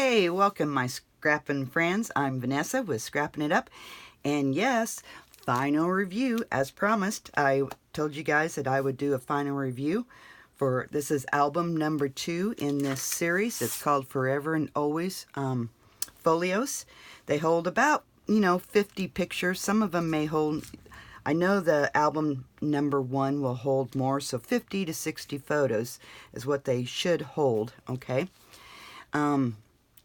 Hey, welcome my Scrappin friends. I'm Vanessa with Scrappin It Up. And yes, final review as promised. I told you guys that I would do a final review for, this is album number 2 in this series. It's called Forever and Always Folios. They hold about, 50 pictures. Some of them may hold, I know the album number 1 will hold more, so 50 to 60 photos is what they should hold, okay?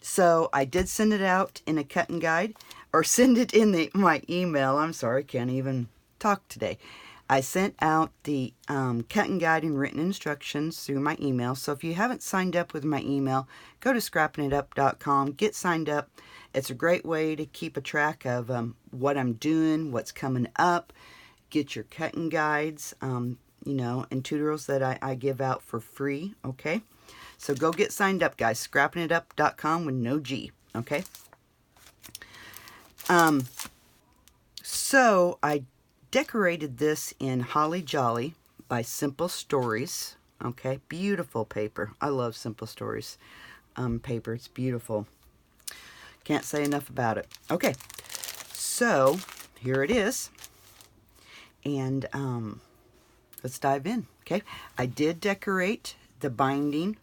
So I did send it out in a cutting guide, or send it in my email. I'm sorry, can't even talk today. I sent out the cutting guide and written instructions through my email. So if you haven't signed up with my email, go to scrappinitup.com, get signed up. It's a great way to keep a track of what I'm doing, what's coming up, get your cutting guides, and tutorials that I give out for free, okay? So go get signed up, guys. Scrappinitup.com with no G, okay? So I decorated this in Holly Jolly by Simple Stories, okay? Beautiful paper. I love Simple Stories paper. It's beautiful. Can't say enough about it. Okay, so here it is. And let's dive in, okay? I did decorate the binding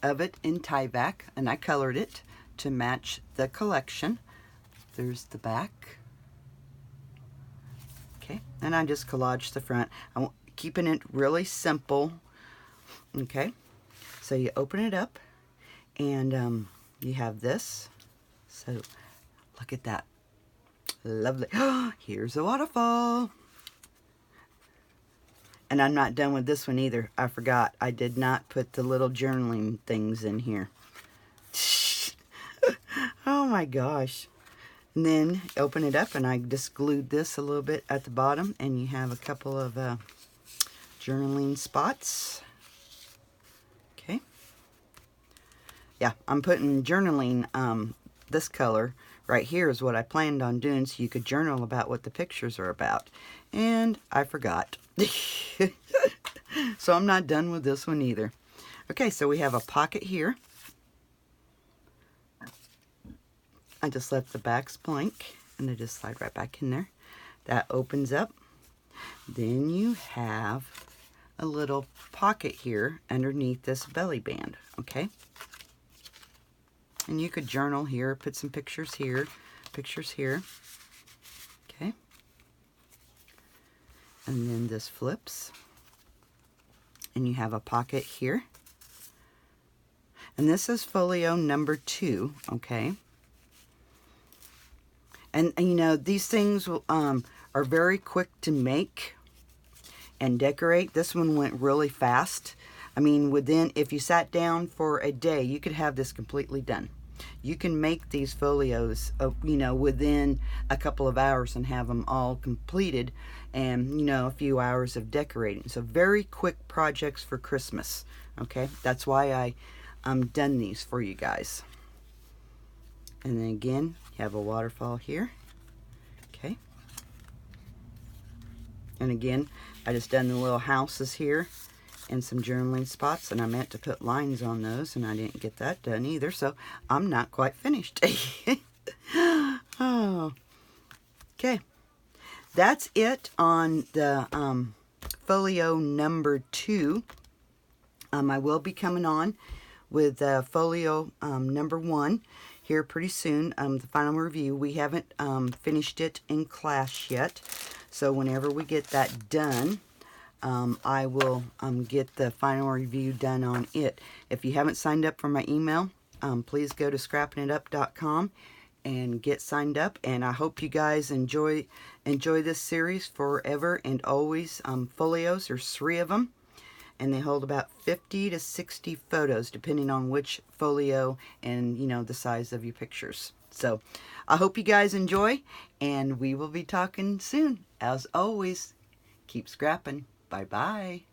of it in Tyvek, and I colored it to match the collection. There's the back. Okay, and I just collaged the front. I'm keeping it really simple. Okay, so you open it up, and you have this. So look at that. Lovely. Here's a waterfall. And I'm not done with this one either. I forgot. I did not put the little journaling things in here. Oh my gosh. And then open it up, and I just glued this a little bit at the bottom, and you have a couple of journaling spots. Okay. Yeah, I'm putting journaling, this color right here is what I planned on doing, so you could journal about what the pictures are about. And I forgot. So I'm not done with this one either. Okay, so we have a pocket here. I just left the backs blank, and they just slide right back in there. That opens up. Then you have a little pocket here underneath this belly band, okay? And you could journal here, put some pictures here, okay? And then this flips, and you have a pocket here. And this is folio number 2, okay? And these things are very quick to make and decorate. This one went really fast. I mean, if you sat down for a day, you could have this completely done. You can make these folios, within a couple of hours and have them all completed, and, a few hours of decorating. So very quick projects for Christmas, okay? That's why I done these for you guys. And then again, you have a waterfall here, okay? And again, I just done the little houses here and some journaling spots, and I meant to put lines on those, and I didn't get that done either, so I'm not quite finished. Oh, okay. That's it on the folio number 2. I will be coming on with folio number 1 here pretty soon, the final review. We haven't finished it in class yet, so whenever we get that done, I will get the final review done on it. If you haven't signed up for my email, please go to scrappinitup.com and get signed up. And I hope you guys enjoy this series, Forever and Always folios. There's 3 of them, and they hold about 50 to 60 photos, depending on which folio and the size of your pictures. So I hope you guys enjoy, and we will be talking soon. As always, keep scrapping. Bye-bye.